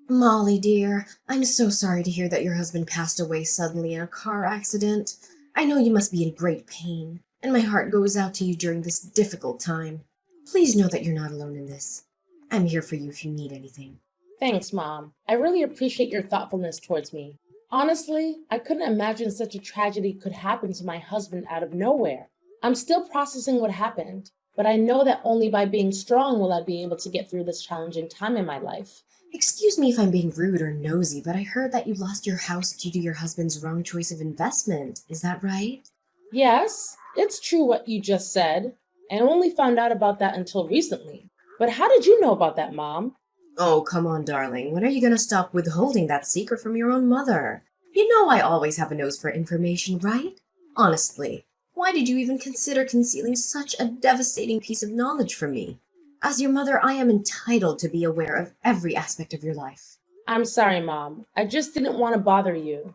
Molly, dear, I'm so sorry to hear that your husband passed away suddenly in a car accident. I know you must be in great pain, and my heart goes out to you during this difficult time. Please know that you're not alone in this. I'm here for you if you need anything. Thanks, Mom. I really appreciate your thoughtfulness towards me. Honestly, I couldn't imagine such a tragedy could happen to my husband out of nowhere. I'm still processing what happened, but I know that only by being strong will I be able to get through this challenging time in my life. Excuse me if I'm being rude or nosy, but I heard that you lost your house due to your husband's wrong choice of investment. Is that right? Yes, it's true what you just said. I only found out about that until recently. But how did you know about that, Mom? Oh, come on, darling. When are you going to stop withholding that secret from your own mother? You know I always have a nose for information, right? Honestly, why did you even consider concealing such a devastating piece of knowledge from me? As your mother, I am entitled to be aware of every aspect of your life. I'm sorry, Mom. I just didn't want to bother you.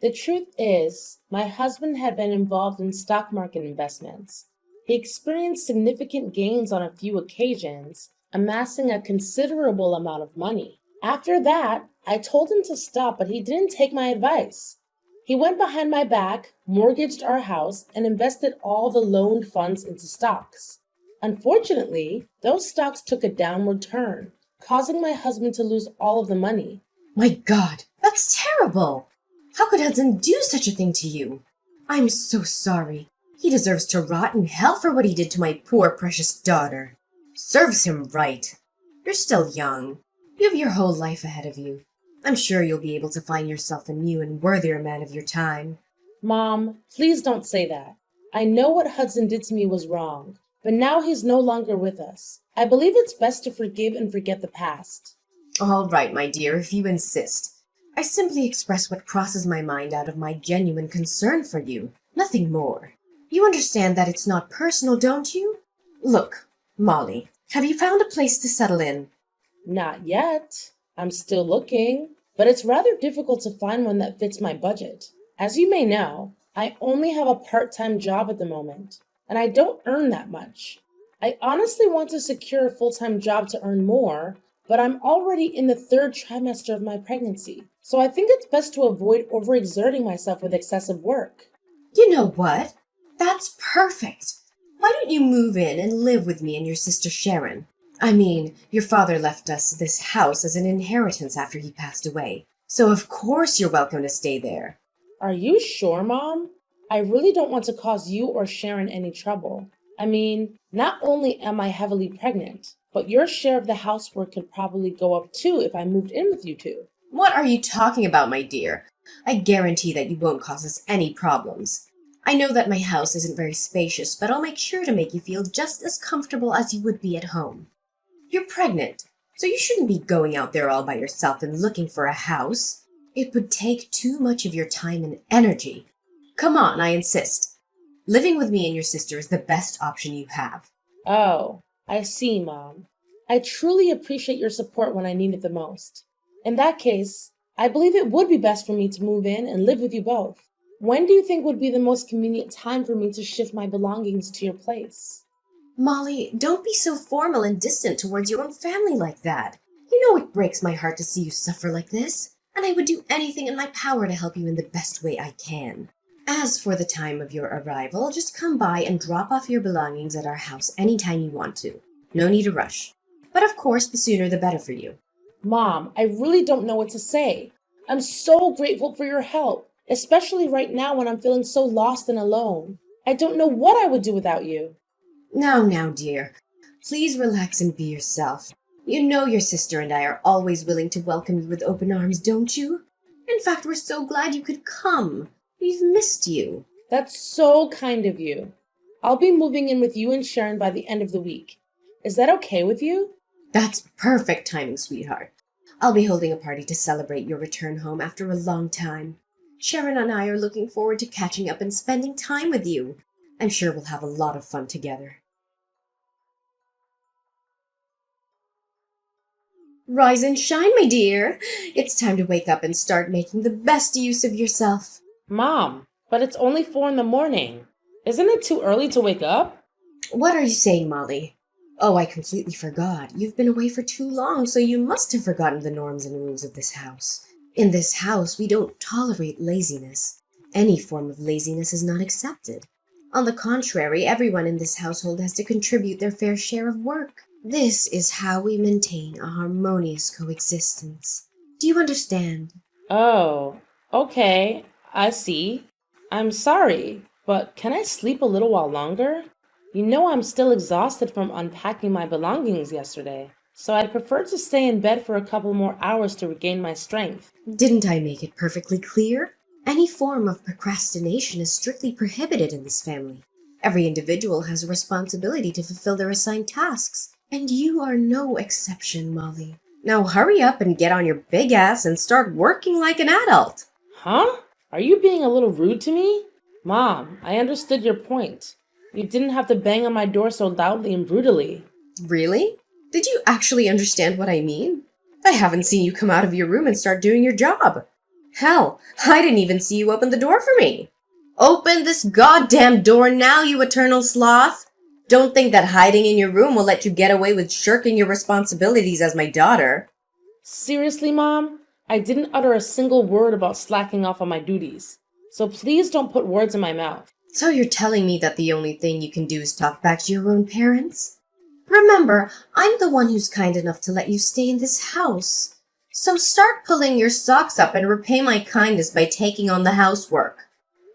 The truth is, my husband had been involved in stock market investments. He experienced significant gains on a few occasions, amassing a considerable amount of money. After that, I told him to stop, but he didn't take my advice. He went behind my back, mortgaged our house, and invested all the loaned funds into stocks. Unfortunately, those stocks took a downward turn, causing my husband to lose all of the money. My God, that's terrible! How could Hudson do such a thing to you? I'm so sorry. He deserves to rot in hell for what he did to my poor precious daughter. Serves him right. You're still young. You have your whole life ahead of you. I'm sure you'll be able to find yourself a new and worthier man of your time. Mom, please don't say that. I know what Hudson did to me was wrong, but now he's no longer with us. I believe it's best to forgive and forget the past. All right, my dear, if you insist. I simply express what crosses my mind out of my genuine concern for you. Nothing more. You understand that it's not personal, don't you? Look, Molly, have you found a place to settle in? Not yet. I'm still looking, but it's rather difficult to find one that fits my budget. As you may know, I only have a part-time job at the moment, and I don't earn that much. I honestly want to secure a full-time job to earn more, but I'm already in the third trimester of my pregnancy, so I think it's best to avoid overexerting myself with excessive work. You know what? That's perfect. Why don't you move in and live with me and your sister Sharon? I mean, your father left us this house as an inheritance after he passed away, so of course you're welcome to stay there. Are you sure, Mom? I really don't want to cause you or Sharon any trouble. I mean, not only am I heavily pregnant, but your share of the housework could probably go up too if I moved in with you two. What are you talking about, my dear? I guarantee that you won't cause us any problems. I know that my house isn't very spacious, but I'll make sure to make you feel just as comfortable as you would be at home. You're pregnant, so you shouldn't be going out there all by yourself and looking for a house. It would take too much of your time and energy. Come on, I insist. Living with me and your sister is the best option you have. Oh, I see, Mom. I truly appreciate your support when I need it the most. In that case, I believe it would be best for me to move in and live with you both. When do you think would be the most convenient time for me to shift my belongings to your place? Molly, don't be so formal and distant towards your own family like that. You know it breaks my heart to see you suffer like this, and I would do anything in my power to help you in the best way I can. As for the time of your arrival, just come by and drop off your belongings at our house any time you want to. No need to rush. But of course, the sooner the better for you. Mom, I really don't know what to say. I'm so grateful for your help, especially right now when I'm feeling so lost and alone. I don't know what I would do without you. Now, dear. Please relax and be yourself. You know your sister and I are always willing to welcome you with open arms, don't you? In fact, we're so glad you could come. We've missed you. That's so kind of you. I'll be moving in with you and Sharon by the end of the week. Is that okay with you? That's perfect timing, sweetheart. I'll be holding a party to celebrate your return home after a long time. Sharon and I are looking forward to catching up and spending time with you. I'm sure we'll have a lot of fun together. Rise and shine, my dear. It's time to wake up and start making the best use of yourself. Mom, but it's only 4 in the morning. Isn't it too early to wake up? What are you saying, Molly? Oh, I completely forgot. You've been away for too long, so you must have forgotten the norms and rules of this house. In this house, we don't tolerate laziness. Any form of laziness is not accepted. On the contrary, everyone in this household has to contribute their fair share of work. This is how we maintain a harmonious coexistence. Do you understand? Oh, okay, I see. I'm sorry, but can I sleep a little while longer? You know I'm still exhausted from unpacking my belongings yesterday, so I'd prefer to stay in bed for a couple more hours to regain my strength. Didn't I make it perfectly clear? Any form of procrastination is strictly prohibited in this family. Every individual has a responsibility to fulfill their assigned tasks, and you are no exception, Molly. Now hurry up and get on your big ass and start working like an adult. Huh? Are you being a little rude to me? Mom, I understood your point. You didn't have to bang on my door so loudly and brutally. Really? Did you actually understand what I mean? I haven't seen you come out of your room and start doing your job. Hell, I didn't even see you open the door for me. Open this goddamn door now, you eternal sloth! Don't think that hiding in your room will let you get away with shirking your responsibilities as my daughter. Seriously, Mom? I didn't utter a single word about slacking off on my duties. So please don't put words in my mouth. So you're telling me that the only thing you can do is talk back to your own parents? Remember, I'm the one who's kind enough to let you stay in this house. So start pulling your socks up and repay my kindness by taking on the housework.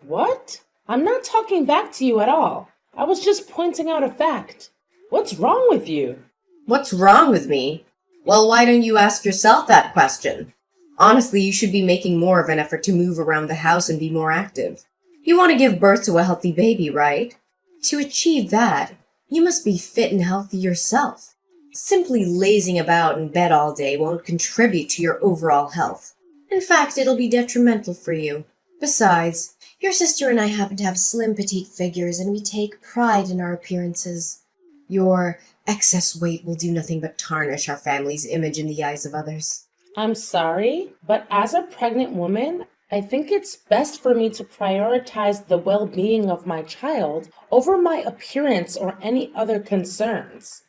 What? I'm not talking back to you at all. I was just pointing out a fact. What's wrong with you? What's wrong with me? Well, why don't you ask yourself that question? Honestly, you should be making more of an effort to move around the house and be more active. You want to give birth to a healthy baby, right? To achieve that, you must be fit and healthy yourself. Simply lazing about in bed all day won't contribute to your overall health. In fact, it'll be detrimental for you. Besides, your sister and I happen to have slim, petite figures, and we take pride in our appearances. Your excess weight will do nothing but tarnish our family's image in the eyes of others. I'm sorry, but as a pregnant woman, I think it's best for me to prioritize the well-being of my child over my appearance or any other concerns.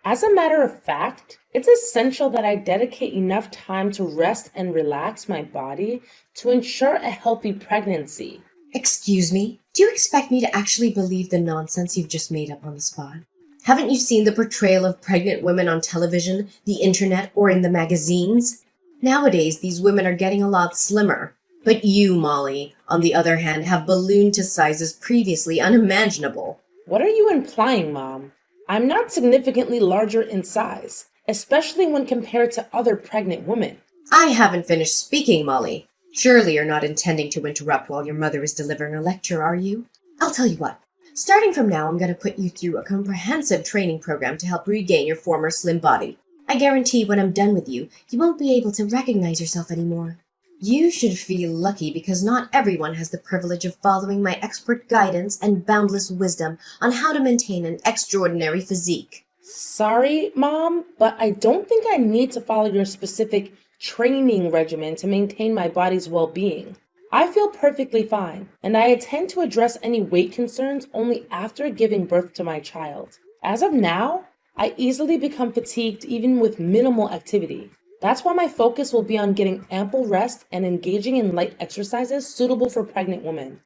As a matter of fact, it's essential that I dedicate enough time to rest and relax my body to ensure a healthy pregnancy. Excuse me? Do you expect me to actually believe the nonsense you've just made up on the spot? Haven't you seen the portrayal of pregnant women on television, the internet, or in the magazines? Nowadays, these women are getting a lot slimmer. But you, Molly, on the other hand, have ballooned to sizes previously unimaginable. What are you implying, Mom? I'm not significantly larger in size, especially when compared to other pregnant women. I haven't finished speaking, Molly. Surely you're not intending to interrupt while your mother is delivering a lecture, are you? I'll tell you what. Starting from now, I'm going to put you through a comprehensive training program to help regain your former slim body. I guarantee when I'm done with you, you won't be able to recognize yourself anymore. You should feel lucky because not everyone has the privilege of following my expert guidance and boundless wisdom on how to maintain an extraordinary physique. Sorry, Mom, but I don't think I need to follow your specific training regimen to maintain my body's well-being. I feel perfectly fine, and I intend to address any weight concerns only after giving birth to my child. As of now, I easily become fatigued even with minimal activity. That's why my focus will be on getting ample rest and engaging in light exercises suitable for pregnant women.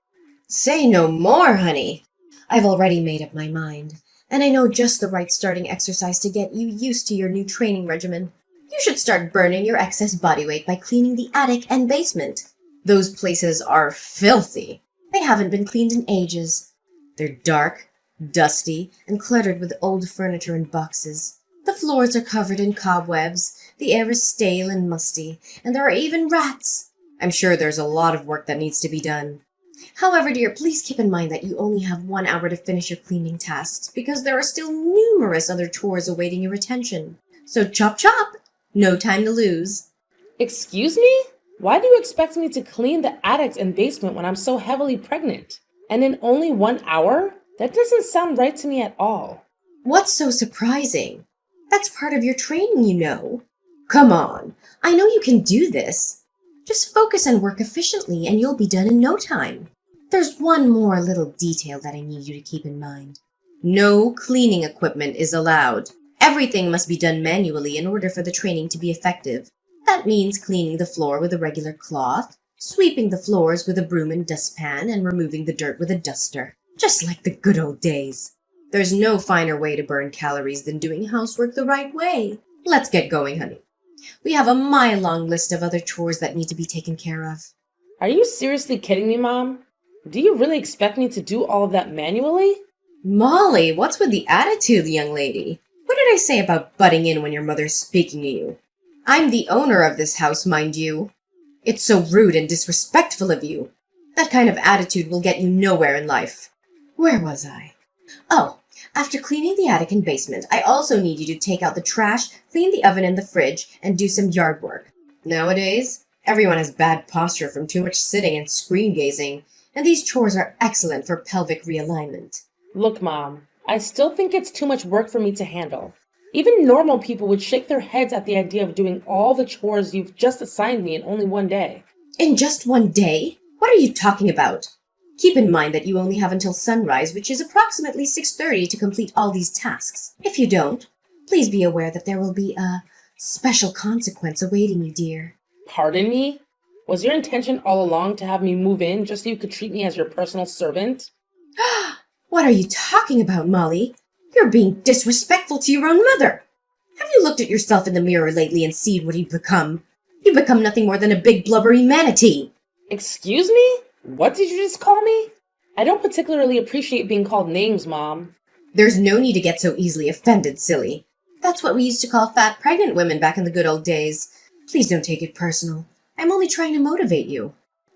Say no more, honey. I've already made up my mind, and I know just the right starting exercise to get you used to your new training regimen. You should start burning your excess body weight by cleaning the attic and basement. Those places are filthy. They haven't been cleaned in ages. They're dark, dusty, and cluttered with old furniture and boxes. The floors are covered in cobwebs, the air is stale and musty, and there are even rats. I'm sure there's a lot of work that needs to be done. However, dear, please keep in mind that you only have 1 hour to finish your cleaning tasks, because there are still numerous other chores awaiting your attention. So chop chop! No time to lose. Excuse me? Why do you expect me to clean the attic and basement when I'm so heavily pregnant? And in only 1 hour? That doesn't sound right to me at all. What's so surprising? That's part of your training, you know. Come on, I know you can do this. Just focus and work efficiently and you'll be done in no time. There's one more little detail that I need you to keep in mind. No cleaning equipment is allowed. Everything must be done manually in order for the training to be effective. That means cleaning the floor with a regular cloth, sweeping the floors with a broom and dustpan, and removing the dirt with a duster. Just like the good old days. There's no finer way to burn calories than doing housework the right way. Let's get going, honey. We have a mile-long list of other chores that need to be taken care of. Are you seriously kidding me, Mom? Do you really expect me to do all of that manually? Molly, what's with the attitude, young lady? What did I say about butting in when your mother's speaking to you? I'm the owner of this house, mind you. It's so rude and disrespectful of you. That kind of attitude will get you nowhere in life. Where was I? Oh, after cleaning the attic and basement, I also need you to take out the trash, clean the oven and the fridge, and do some yard work. Nowadays, everyone has bad posture from too much sitting and screen gazing, and these chores are excellent for pelvic realignment. Look, Mom, I still think it's too much work for me to handle. Even normal people would shake their heads at the idea of doing all the chores you've just assigned me in only one day. In just one day? What are you talking about? Keep in mind that you only have until sunrise, which is approximately 6:30, to complete all these tasks. If you don't, please be aware that there will be a special consequence awaiting you, dear. Pardon me? Was your intention all along to have me move in just so you could treat me as your personal servant? What are you talking about, Molly? You're being disrespectful to your own mother. Have you looked at yourself in the mirror lately and seen what you've become? You've become nothing more than a big blubbery manatee. Excuse me? What did you just call me? I don't particularly appreciate being called names, Mom. There's no need to get so easily offended, silly. That's what we used to call fat pregnant women back in the good old days. Please don't take it personal. I'm only trying to motivate you.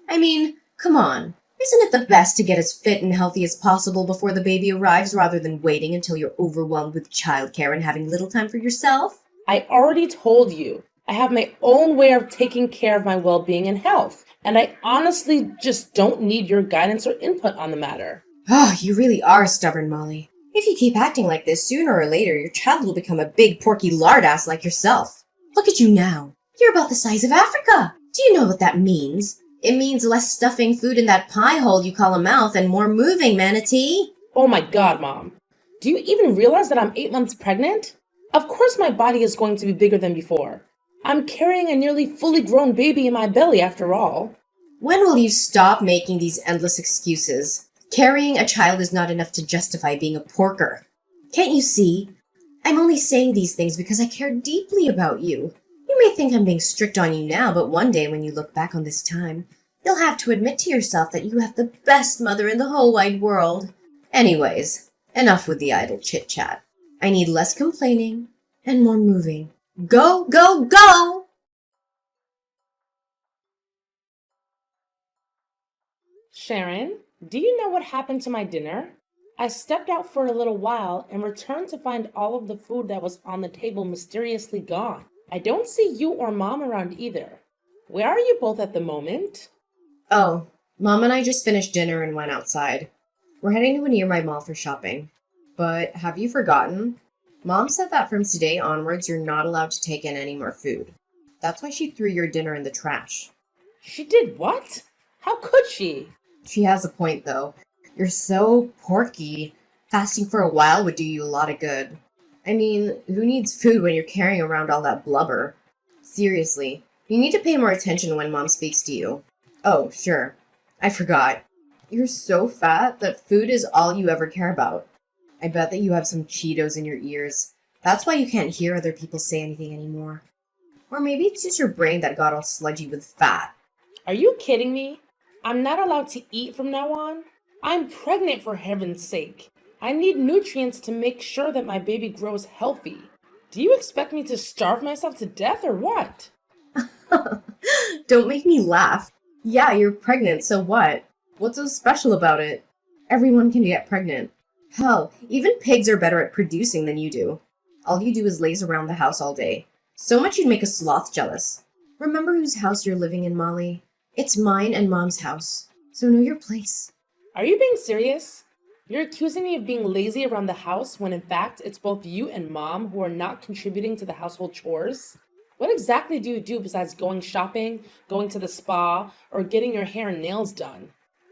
I mean, come on. Isn't it the best to get as fit and healthy as possible before the baby arrives rather than waiting until you're overwhelmed with childcare and having little time for yourself? I already told you. I have my own way of taking care of my well-being and health, and I honestly just don't need your guidance or input on the matter. Oh, you really are stubborn, Molly. If you keep acting like this, sooner or later your child will become a big porky lardass like yourself. Look at you now. You're about the size of Africa. Do you know what that means? It means less stuffing food in that pie hole you call a mouth and more moving, manatee. Oh my God, Mom. Do you even realize that I'm 8 months pregnant? Of course my body is going to be bigger than before. I'm carrying a nearly fully grown baby in my belly after all. When will you stop making these endless excuses? Carrying a child is not enough to justify being a porker. Can't you see? I'm only saying these things because I care deeply about you. You may think I'm being strict on you now, but one day when you look back on this time, you'll have to admit to yourself that you have the best mother in the whole wide world. Anyways, enough with the idle chit-chat. I need less complaining and more moving. Go, go, go! Sharon, do you know what happened to my dinner? I stepped out for a little while and returned to find all of the food that was on the table mysteriously gone. I don't see you or Mom around either. Where are you both at the moment? Oh, Mom and I just finished dinner and went outside. We're heading to a nearby mall for shopping. But have you forgotten? Mom said that from today onwards you're not allowed to take in any more food. That's why she threw your dinner in the trash. She did what? How could she? She has a point, though. You're so porky. Fasting for a while would do you a lot of good. I mean, who needs food when you're carrying around all that blubber? Seriously, you need to pay more attention when Mom speaks to you. Oh, sure. I forgot. You're so fat that food is all you ever care about. I bet that you have some Cheetos in your ears. That's why you can't hear other people say anything anymore. Or maybe it's just your brain that got all sludgy with fat. Are you kidding me? I'm not allowed to eat from now on? I'm pregnant, for heaven's sake. I need nutrients to make sure that my baby grows healthy. Do you expect me to starve myself to death or what? Don't make me laugh. Yeah, you're pregnant, so what? What's so special about it? Everyone can get pregnant. Hell, even pigs are better at producing than you do. All you do is laze around the house all day. So much you'd make a sloth jealous. Remember whose house you're living in, Molly? It's mine and Mom's house. So know your place. Are you being serious? You're accusing me of being lazy around the house when in fact it's both you and Mom who are not contributing to the household chores? What exactly do you do besides going shopping, going to the spa, or getting your hair and nails done?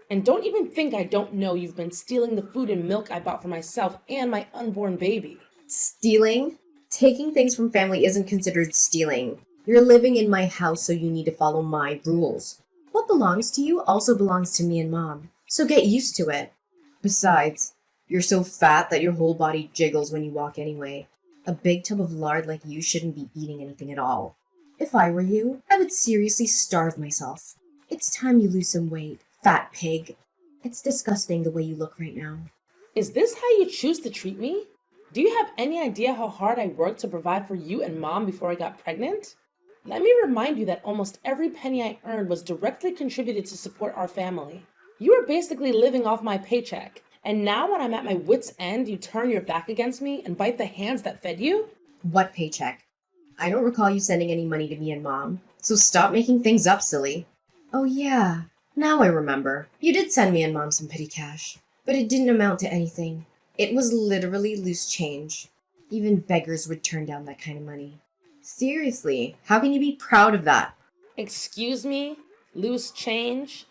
And don't even think I don't know you've been stealing the food and milk I bought for myself and my unborn baby. Stealing? Taking things from family isn't considered stealing. You're living in my house, so you need to follow my rules. What belongs to you also belongs to me and Mom, so get used to it. Besides, you're so fat that your whole body jiggles when you walk anyway. A big tub of lard like you shouldn't be eating anything at all. If I were you, I would seriously starve myself. It's time you lose some weight, fat pig. It's disgusting the way you look right now. Is this how you choose to treat me? Do you have any idea how hard I worked to provide for you and Mom before I got pregnant? Let me remind you that almost every penny I earned was directly contributed to support our family. You were basically living off my paycheck, and now when I'm at my wit's end, you turn your back against me and bite the hands that fed you? What paycheck? I don't recall you sending any money to me and Mom, so stop making things up, silly. Oh yeah, now I remember. You did send me and Mom some petty cash, but it didn't amount to anything. It was literally loose change. Even beggars would turn down that kind of money. Seriously, how can you be proud of that? Excuse me? Loose change?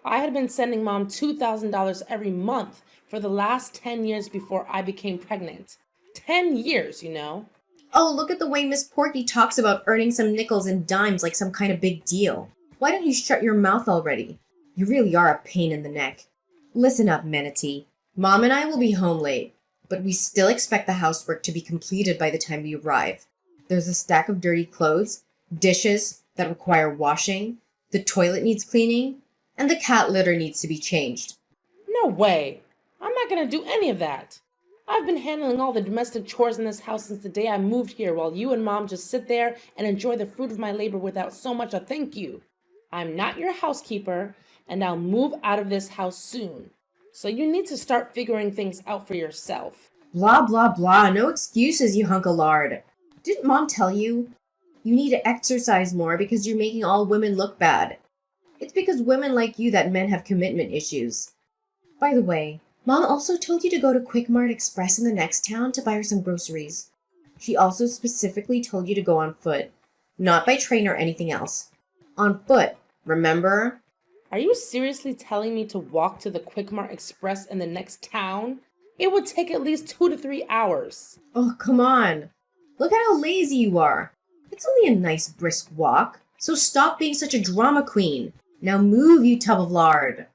I had been sending Mom $2,000 every month for the last 10 years before I became pregnant. 10 years, you know. Oh, look at the way Miss Porky talks about earning some nickels and dimes like some kind of big deal. Why don't you shut your mouth already? You really are a pain in the neck. Listen up, Manatee. Mom and I will be home late, but we still expect the housework to be completed by the time we arrive. There's a stack of dirty clothes, dishes that require washing, the toilet needs cleaning, and the cat litter needs to be changed. No way. I'm not going to do any of that. I've been handling all the domestic chores in this house since the day I moved here while you and Mom just sit there and enjoy the fruit of my labor without so much a thank you. I'm not your housekeeper, and I'll move out of this house soon. So you need to start figuring things out for yourself. Blah, blah, blah. No excuses, you hunk of lard. Didn't Mom tell you? You need to exercise more because you're making all women look bad. It's because women like you that men have commitment issues. By the way, Mom also told you to go to Quick Mart Express in the next town to buy her some groceries. She also specifically told you to go on foot, not by train or anything else. On foot, remember? Are you seriously telling me to walk to the Quick Mart Express in the next town? It would take at least 2 to 3 hours. Oh, come on. Look at how lazy you are. It's only a nice brisk walk, so stop being such a drama queen. Now move, you tub of lard.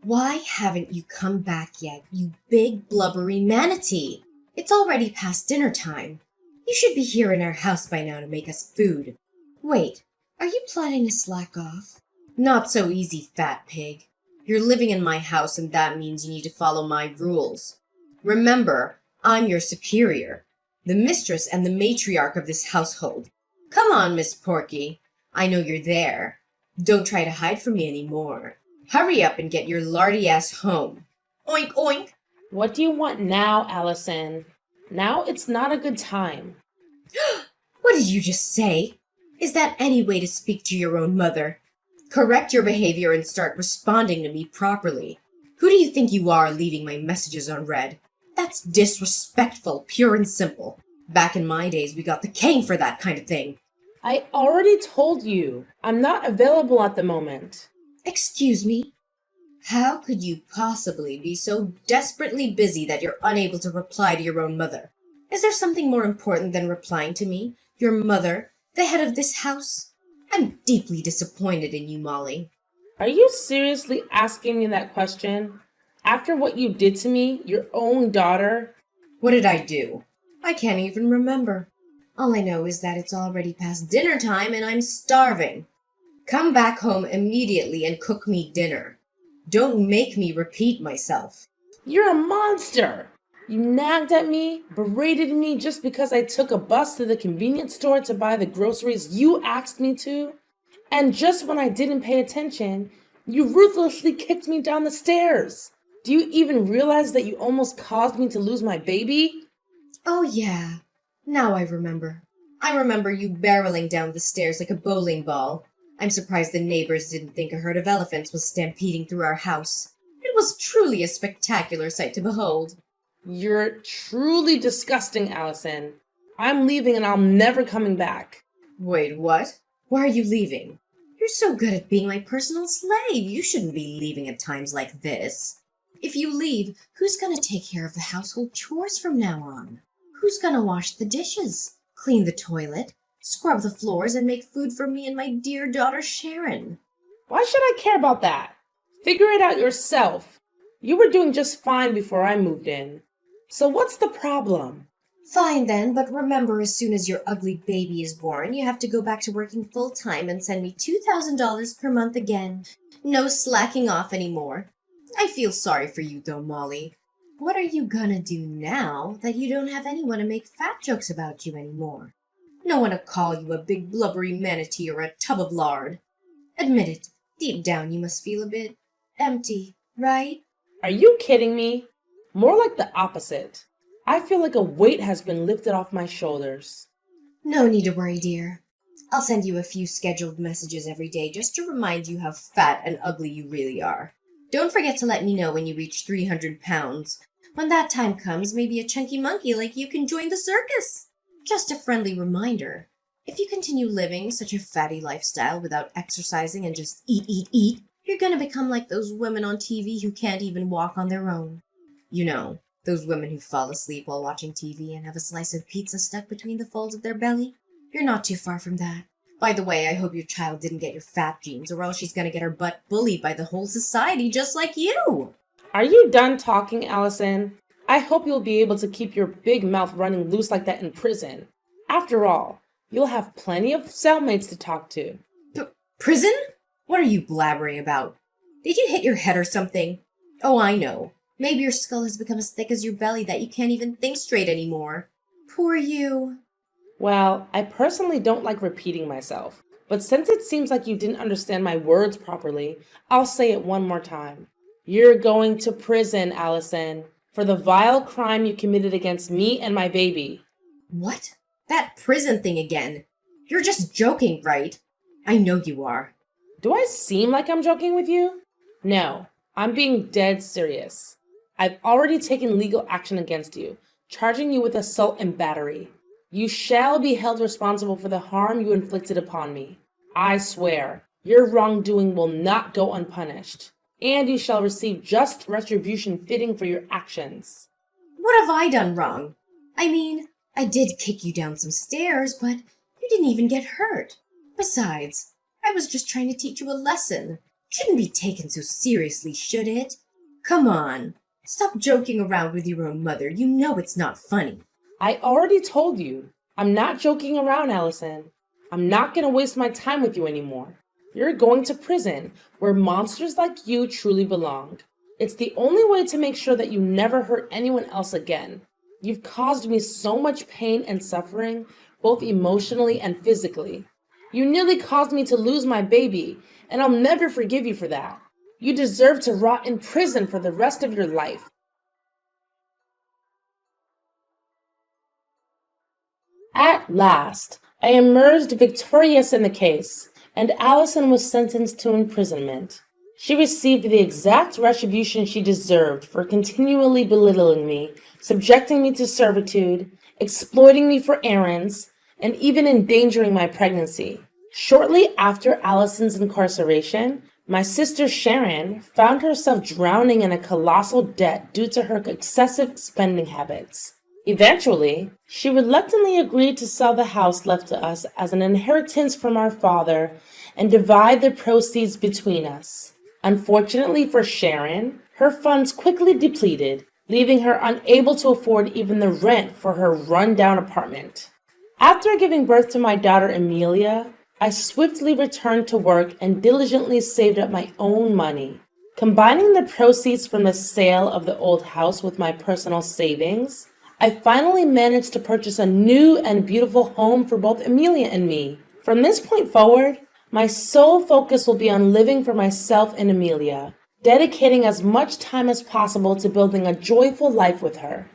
Why haven't you come back yet, you big blubbery manatee? It's already past dinner time. You should be here in our house by now to make us food. Wait, are you plotting to slack off? Not so easy, fat pig. You're living in my house and that means you need to follow my rules. Remember, I'm your superior, the mistress and the matriarch of this household. Come on, Miss Porky. I know you're there. Don't try to hide from me anymore. Hurry up and get your lardy ass home. Oink, oink. What do you want now, Allison? Now it's not a good time. What did you just say? Is that any way to speak to your own mother? Correct your behavior and start responding to me properly. Who do you think you are leaving my messages unread? That's disrespectful, pure and simple. Back in my days, we got the cane for that kind of thing. I already told you. I'm not available at the moment. Excuse me? How could you possibly be so desperately busy that you're unable to reply to your own mother? Is there something more important than replying to me, your mother, the head of this house? I'm deeply disappointed in you, Molly. Are you seriously asking me that question? After what you did to me, your own daughter? What did I do? I can't even remember. All I know is that it's already past dinner time and I'm starving. Come back home immediately and cook me dinner. Don't make me repeat myself. You're a monster! You nagged at me, berated me just because I took a bus to the convenience store to buy the groceries you asked me to. And just when I didn't pay attention, you ruthlessly kicked me down the stairs. Do you even realize that you almost caused me to lose my baby? Oh yeah, now I remember. I remember you barreling down the stairs like a bowling ball. I'm surprised the neighbors didn't think a herd of elephants was stampeding through our house. It was truly a spectacular sight to behold. You're truly disgusting, Allison. I'm leaving and I'm never coming back. Wait, what? Why are you leaving? You're so good at being my personal slave. You shouldn't be leaving at times like this. If you leave, who's gonna take care of the household chores from now on? Who's gonna wash the dishes, clean the toilet, scrub the floors, and make food for me and my dear daughter Sharon? Why should I care about that? Figure it out yourself. You were doing just fine before I moved in. So what's the problem? Fine then, but remember, as soon as your ugly baby is born, you have to go back to working full-time and send me $2,000 per month again. No slacking off anymore. I feel sorry for you though, Molly. What are you gonna do now that you don't have anyone to make fat jokes about you anymore? No one to call you a big blubbery manatee or a tub of lard. Admit it, deep down you must feel a bit empty, right? Are you kidding me? More like the opposite. I feel like a weight has been lifted off my shoulders. No need to worry, dear. I'll send you a few scheduled messages every day just to remind you how fat and ugly you really are. Don't forget to let me know when you reach 300 pounds. When that time comes, maybe a chunky monkey like you can join the circus. Just a friendly reminder. If you continue living such a fatty lifestyle without exercising and just eat, you're gonna become like those women on TV who can't even walk on their own. You know, those women who fall asleep while watching TV and have a slice of pizza stuck between the folds of their belly. You're not too far from that. By the way, I hope your child didn't get your fat genes, or else she's gonna get her butt bullied by the whole society just like you. Are you done talking, Allison? I hope you'll be able to keep your big mouth running loose like that in prison. After all, you'll have plenty of cellmates to talk to. Prison? What are you blabbering about? Did you hit your head or something? Oh, I know. Maybe your skull has become as thick as your belly that you can't even think straight anymore. Poor you. Well, I personally don't like repeating myself, but since it seems like you didn't understand my words properly, I'll say it one more time. You're going to prison, Allison, for the vile crime you committed against me and my baby. What? That prison thing again. You're just joking, right? I know you are. Do I seem like I'm joking with you? No, I'm being dead serious. I've already taken legal action against you, charging you with assault and battery. You shall be held responsible for the harm you inflicted upon me. I swear, your wrongdoing will not go unpunished, and you shall receive just retribution fitting for your actions. What have I done wrong? I mean, I did kick you down some stairs, but you didn't even get hurt. Besides, I was just trying to teach you a lesson. Shouldn't be taken so seriously, should it? Come on, stop joking around with your own mother. You know it's not funny. I already told you, I'm not joking around, Allison. I'm not going to waste my time with you anymore. You're going to prison, where monsters like you truly belong. It's the only way to make sure that you never hurt anyone else again. You've caused me so much pain and suffering, both emotionally and physically. You nearly caused me to lose my baby, and I'll never forgive you for that. You deserve to rot in prison for the rest of your life. At last, I emerged victorious in the case, and Allison was sentenced to imprisonment. She received the exact retribution she deserved for continually belittling me, subjecting me to servitude, exploiting me for errands, and even endangering my pregnancy. Shortly after Allison's incarceration, my sister Sharon found herself drowning in a colossal debt due to her excessive spending habits. Eventually, she reluctantly agreed to sell the house left to us as an inheritance from our father and divide the proceeds between us. Unfortunately for Sharon, her funds quickly depleted, leaving her unable to afford even the rent for her run-down apartment. After giving birth to my daughter Amelia, I swiftly returned to work and diligently saved up my own money. Combining the proceeds from the sale of the old house with my personal savings, I finally managed to purchase a new and beautiful home for both Amelia and me. From this point forward, my sole focus will be on living for myself and Amelia, dedicating as much time as possible to building a joyful life with her.